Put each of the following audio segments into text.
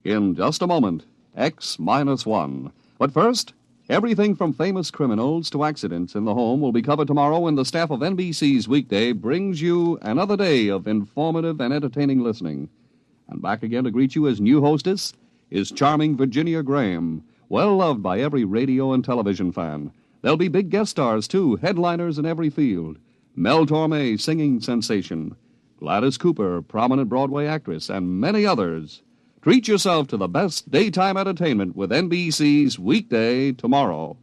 In just a moment, X-1. But first, everything from famous criminals to accidents in the home will be covered tomorrow when the staff of NBC's Weekday brings you another day of informative and entertaining listening. And back again to greet you as new hostess is charming Virginia Graham, well loved by every radio and television fan. There'll be big guest stars, too, headliners in every field. Mel Torme, singing sensation. Gladys Cooper, prominent Broadway actress, and many others. Treat yourself to the best daytime entertainment with NBC's Weekday tomorrow.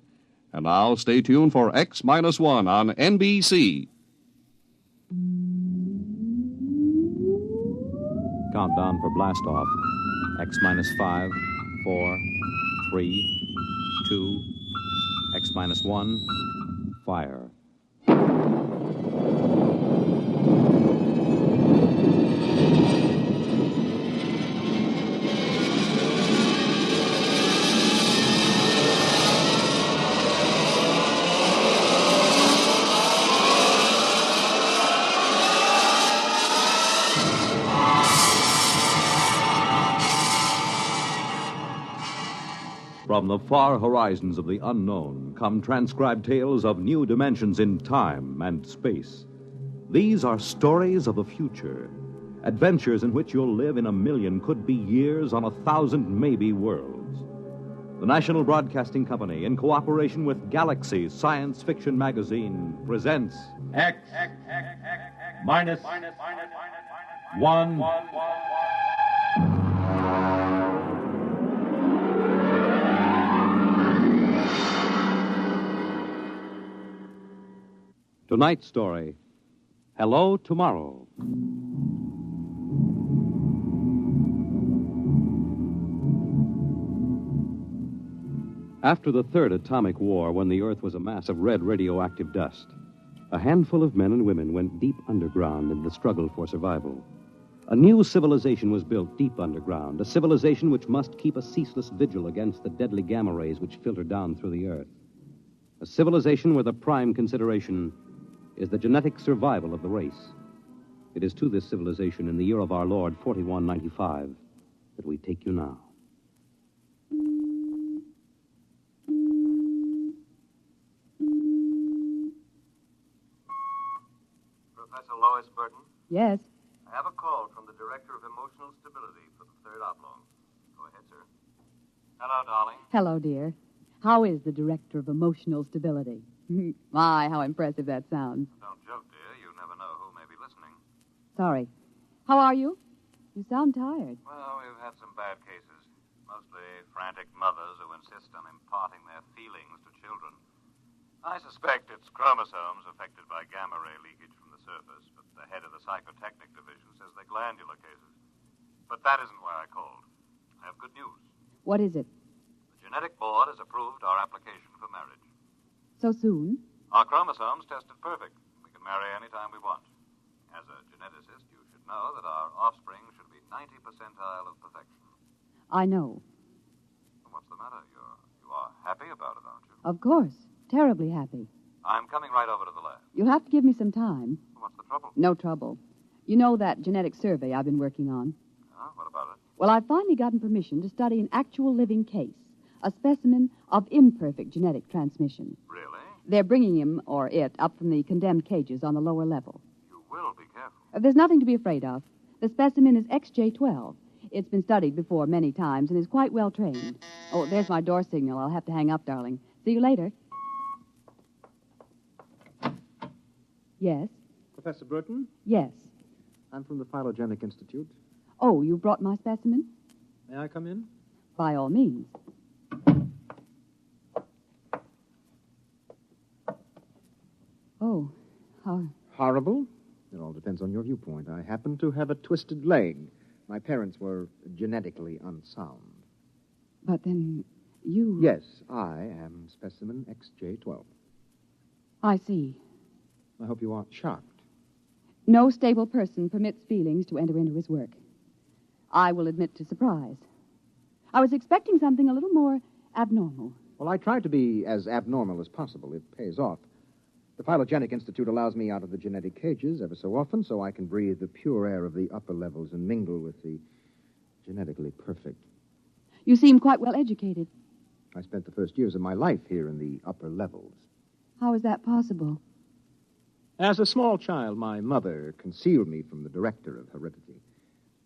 And now stay tuned for X-1 on NBC. Countdown for blast off. X-5, 4, 3, 2, X-1, fire. From the far horizons of the unknown come transcribed tales of new dimensions in time and space. These are stories of the future, adventures in which you'll live in 1,000,000, could be years, on 1,000 maybe worlds. The National Broadcasting Company, in cooperation with Galaxy Science Fiction Magazine, presents X-1. Tonight's story, Hello Tomorrow. After the third atomic war, when the Earth was a mass of red radioactive dust, a handful of men and women went deep underground in the struggle for survival. A new civilization was built deep underground, a civilization which must keep a ceaseless vigil against the deadly gamma rays which filter down through the Earth. A civilization where the prime consideration is the genetic survival of the race. It is to this civilization in the year of our Lord, 4195, that we take you now. Professor Lois Burton? Yes. I have a call from the Director of Emotional Stability for the Third Oblong. Go ahead, sir. Hello, darling. Hello, dear. How is the Director of Emotional Stability? My, how impressive that sounds. Don't joke, dear. You never know who may be listening. Sorry. How are you? You sound tired. Well, we've had some bad cases. Mostly frantic mothers who insist on imparting their feelings to children. I suspect it's chromosomes affected by gamma ray leakage from the surface, but the head of the psychotechnic division says they're glandular cases. But that isn't why I called. I have good news. What is it? The genetic board has approved our application for marriage. So soon? Our chromosomes tested perfect. We can marry any time we want. As a geneticist, you should know that our offspring should be 90 percentile of perfection. I know. What's the matter? You are happy about it, aren't you? Of course. Terribly happy. I'm coming right over to the lab. You'll have to give me some time. What's the trouble? No trouble. You know that genetic survey I've been working on? What about it? Well, I've finally gotten permission to study an actual living case, a specimen of imperfect genetic transmission. Really? They're bringing him, or it, up from the condemned cages on the lower level. You will be careful. There's nothing to be afraid of. The specimen is XJ12. It's been studied before many times and is quite well trained. Oh, there's my door signal. I'll have to hang up, darling. See you later. Yes? Professor Burton? Yes. I'm from the Phylogenic Institute. Oh, you brought my specimen? May I come in? By all means. Oh, how... Horrible? It all depends on your viewpoint. I happen to have a twisted leg. My parents were genetically unsound. But then you... Yes, I am specimen XJ12. I see. I hope you aren't shocked. No stable person permits feelings to enter into his work. I will admit to surprise. I was expecting something a little more abnormal. Well, I try to be as abnormal as possible. It pays off. The Phylogenic Institute allows me out of the genetic cages ever so often so I can breathe the pure air of the upper levels and mingle with the genetically perfect. You seem quite well educated. I spent the first years of my life here in the upper levels. How is that possible? As a small child, my mother concealed me from the director of heredity.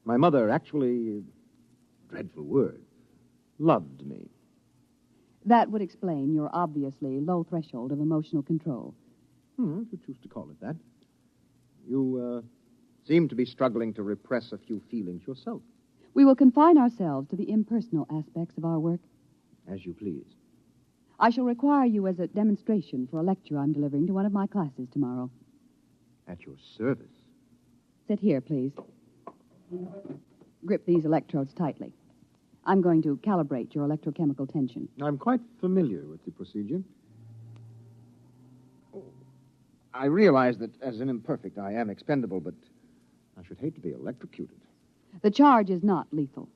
My mother actually, dreadful word, loved me. That would explain your obviously low threshold of emotional control. If you choose to call it that. You seem to be struggling to repress a few feelings yourself. We will confine ourselves to the impersonal aspects of our work. As you please. I shall require you as a demonstration for a lecture I'm delivering to one of my classes tomorrow. At your service. Sit here, please. Grip these electrodes tightly. I'm going to calibrate your electrochemical tension. I'm quite familiar with the procedure. I realize that as an imperfect, I am expendable, but I should hate to be electrocuted. The charge is not lethal.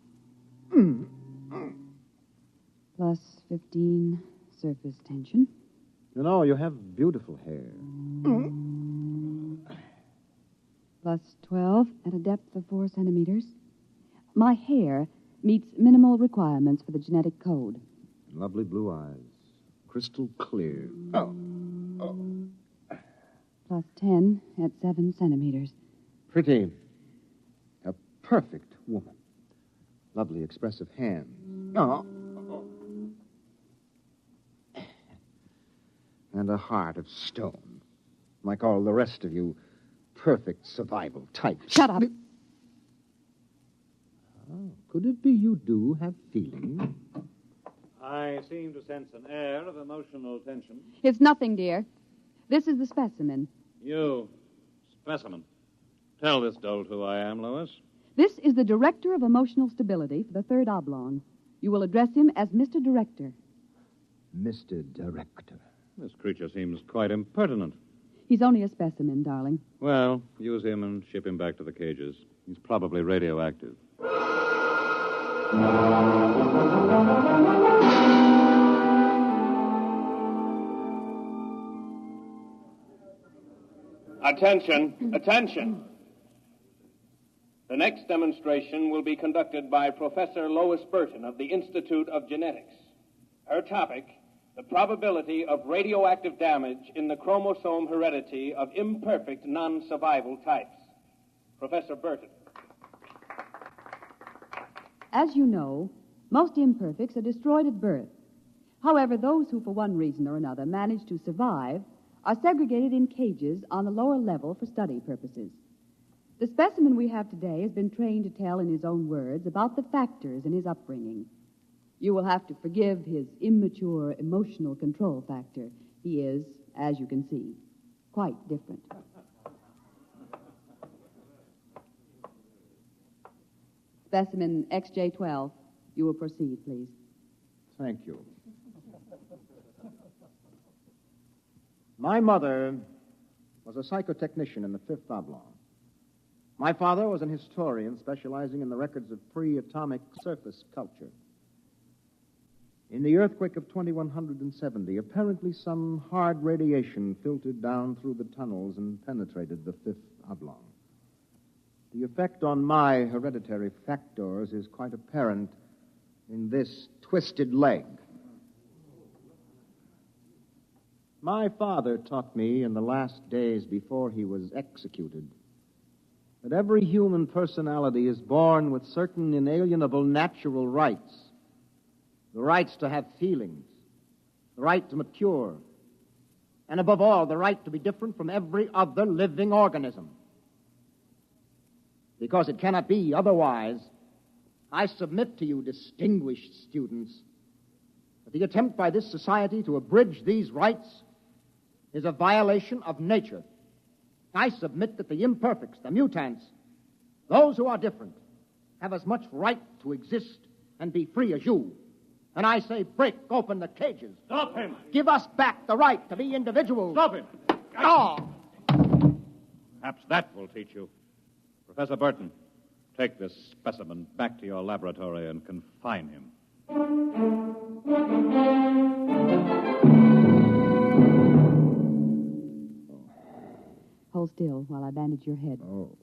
Plus 15 surface tension. You know, you have beautiful hair. Plus 12 at a depth of 4 centimeters. My hair meets minimal requirements for the genetic code. Lovely blue eyes. Crystal clear. Plus 10 at 7 centimeters. Pretty. A perfect woman. Lovely expressive hands. And a heart of stone. Like all the rest of you perfect survival types. Shut up. Could it be you do have feelings? I seem to sense an air of emotional tension. It's nothing, dear. This is the specimen. You, specimen. Tell this dolt who I am, Lois. This is the Director of Emotional Stability for the Third Oblong. You will address him as Mr. Director. Mr. Director. This creature seems quite impertinent. He's only a specimen, darling. Well, use him and ship him back to the cages. He's probably radioactive. Attention, attention. The next demonstration will be conducted by Professor Lois Burton of the Institute of Genetics. Her topic, the probability of radioactive damage in the chromosome heredity of imperfect non-survival types. Professor Burton. As you know, most imperfects are destroyed at birth. However, those who, for one reason or another, manage to survive are segregated in cages on the lower level for study purposes. The specimen we have today has been trained to tell in his own words about the factors in his upbringing. You will have to forgive his immature emotional control factor. He is, as you can see, quite different. Specimen XJ12. You will proceed, please. Thank you. My mother was a psychotechnician in the Fifth Oblong. My father was an historian specializing in the records of pre-atomic surface culture. In the earthquake of 2170, apparently some hard radiation filtered down through the tunnels and penetrated the Fifth Oblong. The effect on my hereditary factors is quite apparent in this twisted leg. My father taught me in the last days before he was executed that every human personality is born with certain inalienable natural rights. The rights to have feelings, the right to mature, and above all, the right to be different from every other living organism. Because it cannot be otherwise, I submit to you, distinguished students, that the attempt by this society to abridge these rights is a violation of nature. I submit that the imperfects, the mutants, those who are different, have as much right to exist and be free as you. And I say, break open the cages. Stop him! Give us back the right to be individuals. Stop him! Oh! Perhaps that will teach you. Professor Burton, take this specimen back to your laboratory and confine him. Hold still while I bandage your head. Oh.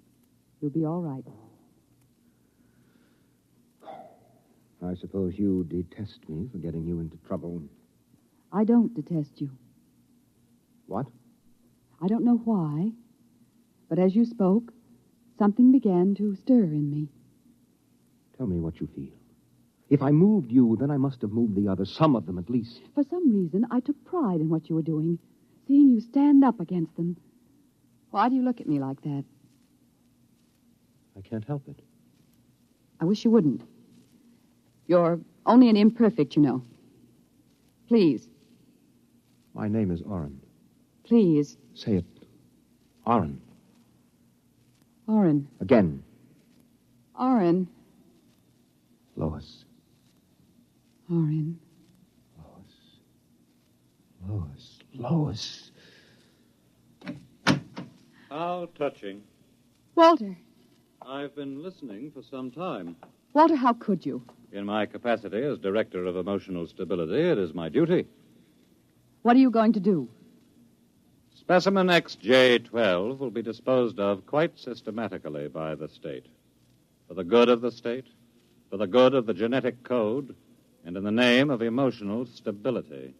You'll be all right. I suppose you detest me for getting you into trouble. I don't detest you. What? I don't know why, but as you spoke, something began to stir in me. Tell me what you feel. If I moved you, then I must have moved the others, some of them at least. For some reason, I took pride in what you were doing, seeing you stand up against them. Why do you look at me like that? I can't help it. I wish you wouldn't. You're only an imperfect, you know. Please. My name is Orin. Please. Say it. Orin. Orin. Again. Orin. Lois. Orin. Lois. Lois. How touching. Walter. I've been listening for some time. Walter, how could you? In my capacity as Director of Emotional Stability, it is my duty. What are you going to do? Specimen XJ12 will be disposed of quite systematically by the state. For the good of the state, for the good of the genetic code, and in the name of emotional stability.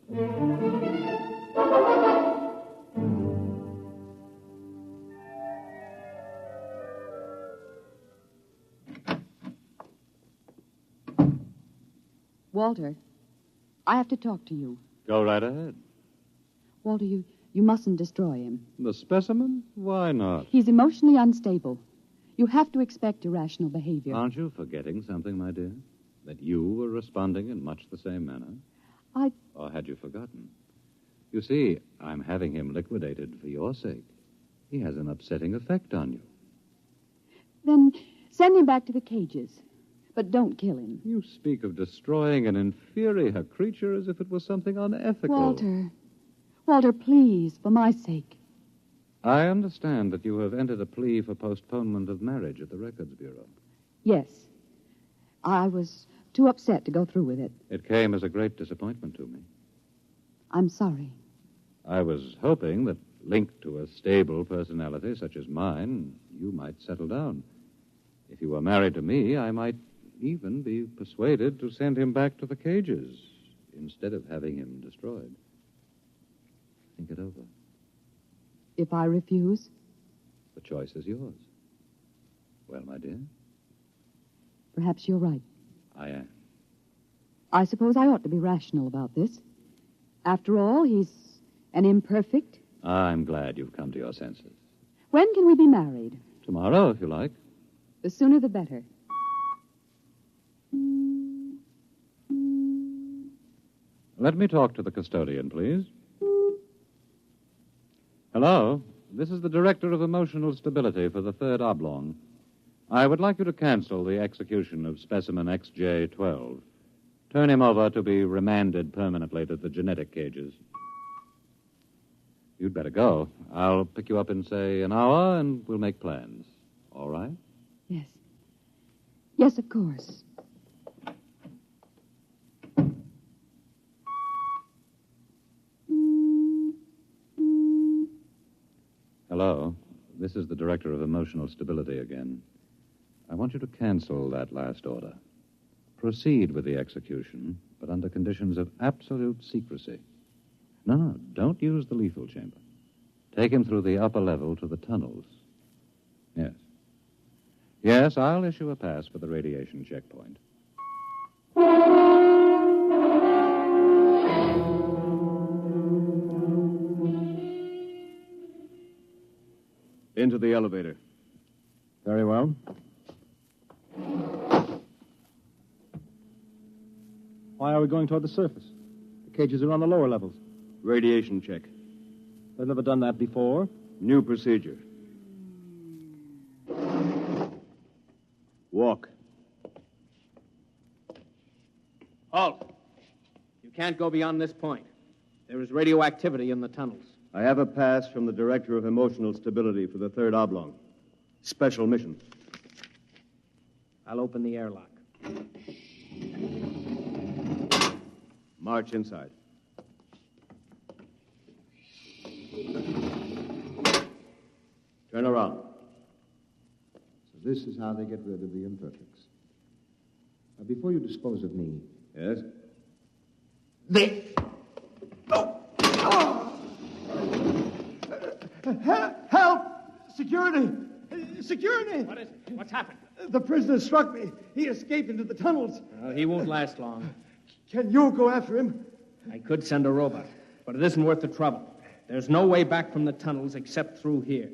Walter, I have to talk to you. Go right ahead. Walter, you mustn't destroy him. The specimen? Why not? He's emotionally unstable. You have to expect irrational behavior. Aren't you forgetting something, my dear? That you were responding in much the same manner? Or had you forgotten? You see, I'm having him liquidated for your sake. He has an upsetting effect on you. Then send him back to the cages. But don't kill him. You speak of destroying an inferior creature as if it was something unethical. Walter, please, for my sake. I understand that you have entered a plea for postponement of marriage at the Records Bureau. Yes. I was too upset to go through with it. It came as a great disappointment to me. I'm sorry. I was hoping that, linked to a stable personality such as mine, you might settle down. If you were married to me, I might even be persuaded to send him back to the cages instead of having him destroyed. Think it over. If I refuse? The choice is yours. Well, my dear? Perhaps you're right. I am. I suppose I ought to be rational about this. After all, he's an imperfect. I'm glad you've come to your senses. When can we be married? Tomorrow, if you like. The sooner the better. Let me talk to the custodian, please. Hello. This is the Director of Emotional Stability for the Third Oblong. I would like you to cancel the execution of specimen XJ12. Turn him over to be remanded permanently to the genetic cages. You'd better go. I'll pick you up in, say, an hour, and we'll make plans. All right? Yes. Yes, of course. Hello. This is the Director of Emotional Stability again. I want you to cancel that last order. Proceed with the execution, but under conditions of absolute secrecy. No, don't use the lethal chamber. Take him through the upper level to the tunnels. Yes. Yes, I'll issue a pass for the radiation checkpoint. Into the elevator. Very well. Why are we going toward the surface? The cages are on the lower levels. Radiation check. They've never done that before. New procedure. Walk. Halt. You can't go beyond this point. There is radioactivity in the tunnels. I have a pass from the Director of Emotional Stability for the Third Oblong. Special mission. I'll open the airlock. March inside. Turn around. So this is how they get rid of the imperfects. Before you dispose of me... Yes? Help! Security! Security! What is it? What's happened? The prisoner struck me. He escaped into the tunnels. He won't last long. Can you go after him? I could send a robot, but it isn't worth the trouble. There's no way back from the tunnels except through here.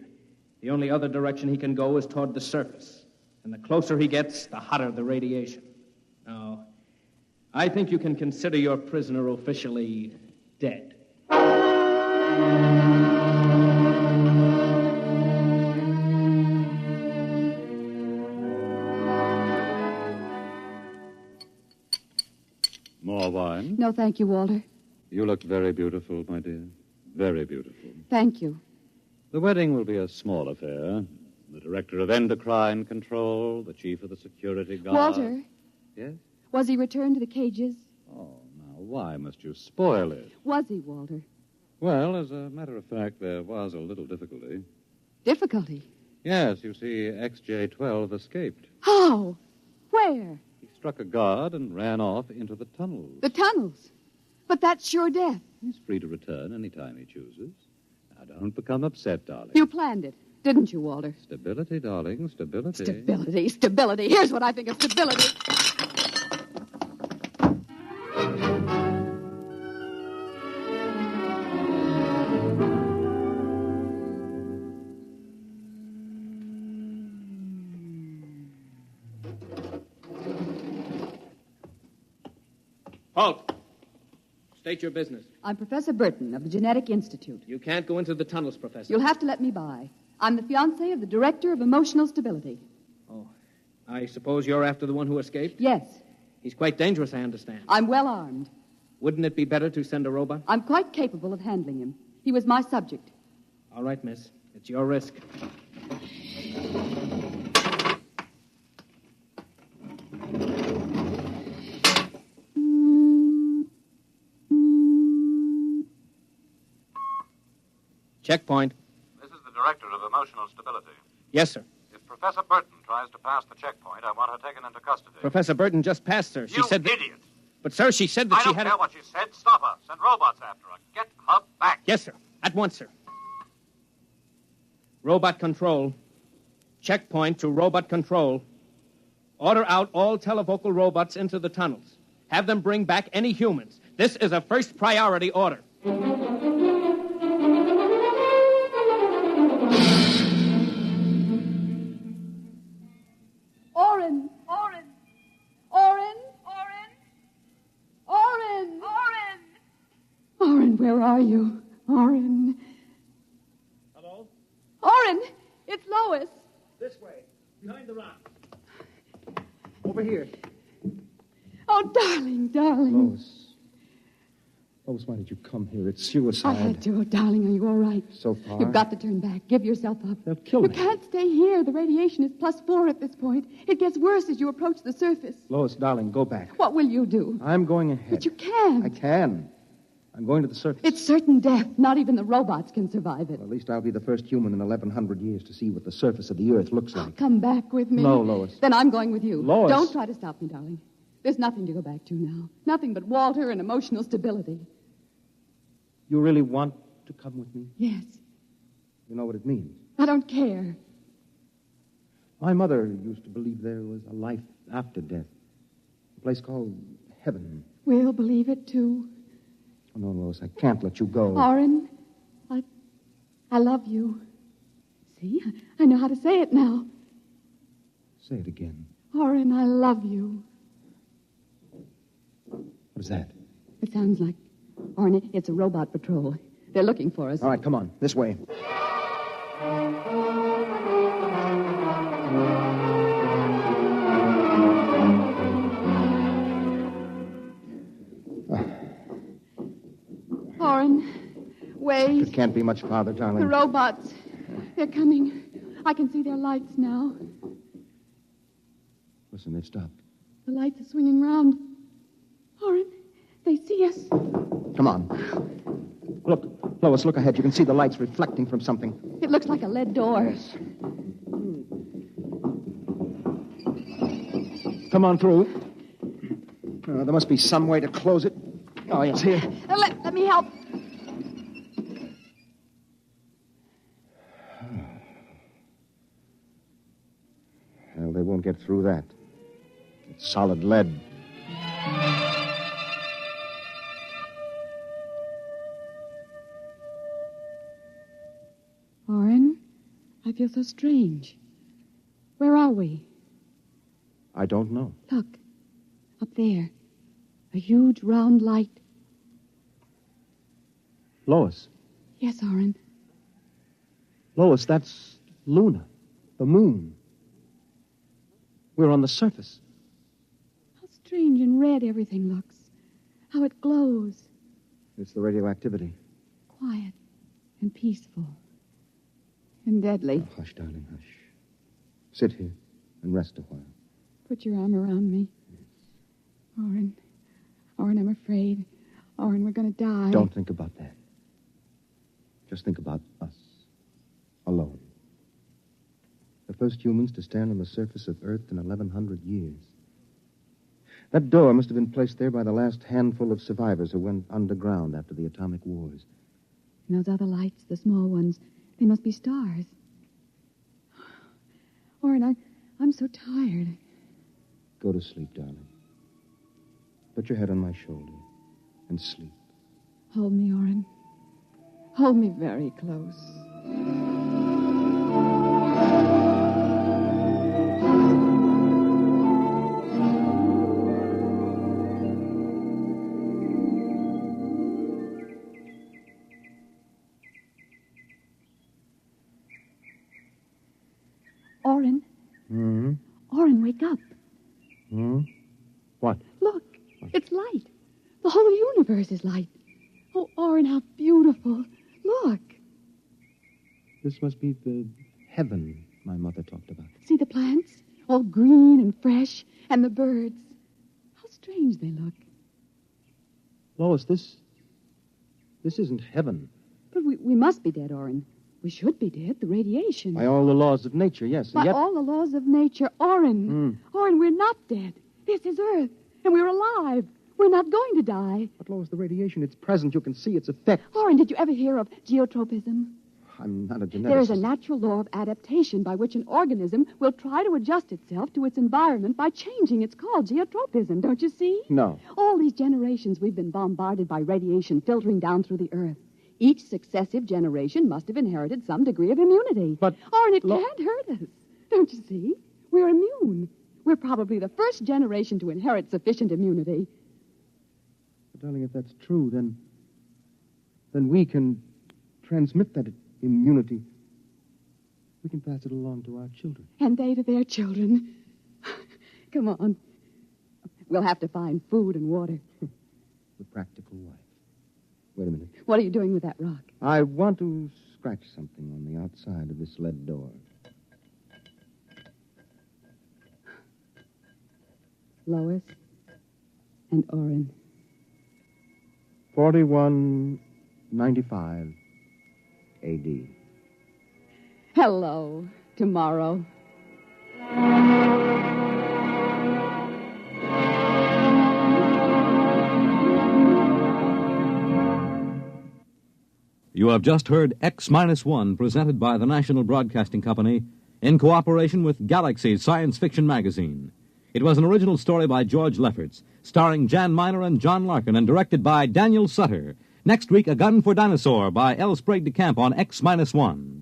The only other direction he can go is toward the surface. And the closer he gets, the hotter the radiation. No, I think you can consider your prisoner officially dead. More wine? No, thank you, Walter. You look very beautiful, my dear. Very beautiful. Thank you. The wedding will be a small affair. The director of endocrine control, the chief of the security guard. Walter. Yes? Was he returned to the cages? Oh, now, why must you spoil it? Was he, Walter? Well, as a matter of fact, there was a little difficulty. Difficulty? Yes, you see, XJ-12 escaped. How? Where? He struck a guard and ran off into the tunnels. The tunnels. But that's sure death. He's free to return any time he chooses. Now, don't become upset, darling. You planned it, didn't you, Walter? Stability, darling, stability. Stability, stability. Here's what I think of stability. Halt! State your business. I'm Professor Burton of the Genetic Institute. You can't go into the tunnels, Professor. You'll have to let me by. I'm the fiancé of the Director of Emotional Stability. Oh, I suppose you're after the one who escaped? Yes. He's quite dangerous, I understand. I'm well armed. Wouldn't it be better to send a robot? I'm quite capable of handling him. He was my subject. All right, miss. It's your risk. Checkpoint. This is the Director of Emotional Stability. Yes, sir. If Professor Burton tries to pass the checkpoint, I want her taken into custody. Professor Burton just passed, sir. She You said that... idiot! But, sir, she said that I she don't had... care what she said. Stop her. Send robots after her. Get her back. Yes, sir. At once, sir. Robot control. Checkpoint to robot control. Order out all televocal robots into the tunnels. Have them bring back any humans. This is a first priority order. Orin! Orin! Orin! Orin! Orin! Orin! Orin, where are you? Orin. Hello? Orin! It's Lois. This way. Behind the rock. Over here. Oh, darling, darling. Lois. Lois, why did you come here? It's suicide. I had to. Oh, darling, are you all right? So far. You've got to turn back. Give yourself up. They'll kill You me. can't stay here. The radiation is +4 at this point. It gets worse as you approach the surface. Lois, darling, go back. What will you do? I'm going ahead. But you can't. I can. I'm going to the surface. It's certain death. Not even the robots can survive it. Well, at least I'll be the first human in 1,100 years to see what the surface of the Earth looks like. Come back with me. No, Lois. Then I'm going with you. Lois. Don't try to stop me, darling. There's nothing to go back to now. Nothing but Walter and emotional stability. You really want to come with me? Yes. You know what it means. I don't care. My mother used to believe there was a life after death. A place called heaven. We'll believe it, too. Oh, no, Lois, I can't let you go. Orin, I love you. See, I know how to say it now. Say it again. Orin, I love you. What is that? It sounds like... Orin, it's a robot patrol. They're looking for us. All right, come on. This way. Orin, wait. It can't be much farther, darling. The robots. They're coming. I can see their lights now. Listen, they've stopped. The lights are swinging round. Orin, they see us. Come on. Look, Lois, look ahead. You can see the lights reflecting from something. It looks like a lead door. Yes. Come on through. There must be some way to close it. Oh, yes, here. Let me help. Well, they won't get through that. It's solid lead. Orin, I feel so strange. Where are we? I don't know. Look, up there. A huge round light. Lois. Yes, Orin. Lois, that's Luna, the moon. We're on the surface. How strange and red everything looks. How it glows. It's the radioactivity. Quiet and peaceful. And deadly. Oh, hush, darling, hush. Sit here and rest a while. Put your arm around me. Orin, I'm afraid. Orin, we're going to die. Don't think about that. Just think about us. Alone. The first humans to stand on the surface of Earth in 1,100 years. That door must have been placed there by the last handful of survivors who went underground after the atomic wars. And those other lights, the small ones, they must be stars. Orin, I'm so tired. Go to sleep, darling. Put your head on my shoulder and sleep. Hold me, Orin. Hold me very close. Orin. Hmm? Orin, wake up. Hmm? What? Look, it's light. The whole universe is light. Oh, Orin, how beautiful. Look. This must be the heaven my mother talked about. See the plants? All green and fresh. And the birds. How strange they look. Lois, this isn't heaven. But we must be dead, Orin. We should be dead. The radiation. By all the laws of nature, yes. By and yet... all the laws of nature. Orin. Orin, we're not dead. This is Earth. And we're alive. We're not going to die. But, Lois, the radiation, it's present. You can see its effects. Orin, did you ever hear of geotropism? I'm not a geneticist. There is a natural law of adaptation by which an organism will try to adjust itself to its environment by changing. It's called geotropism, don't you see? No. All these generations we've been bombarded by radiation filtering down through the Earth. Each successive generation must have inherited some degree of immunity. But... Orin, it can't hurt us. Don't you see? We're immune. We're probably the first generation to inherit sufficient immunity. But, darling, if that's true, then we can transmit that immunity. We can pass it along to our children. And they to their children. Come on. We'll have to find food and water. The practical wife. Wait a minute. What are you doing with that rock? I want to scratch something on the outside of this lead door. Lois and Orin. 4195 A.D. Hello, tomorrow. You have just heard X-1, presented by the National Broadcasting Company in cooperation with Galaxy Science Fiction Magazine. It was an original story by George Lefferts, starring Jan Miner and John Larkin, and directed by Daniel Sutter. Next week, A Gun for Dinosaur by L. Sprague de Camp on X-1.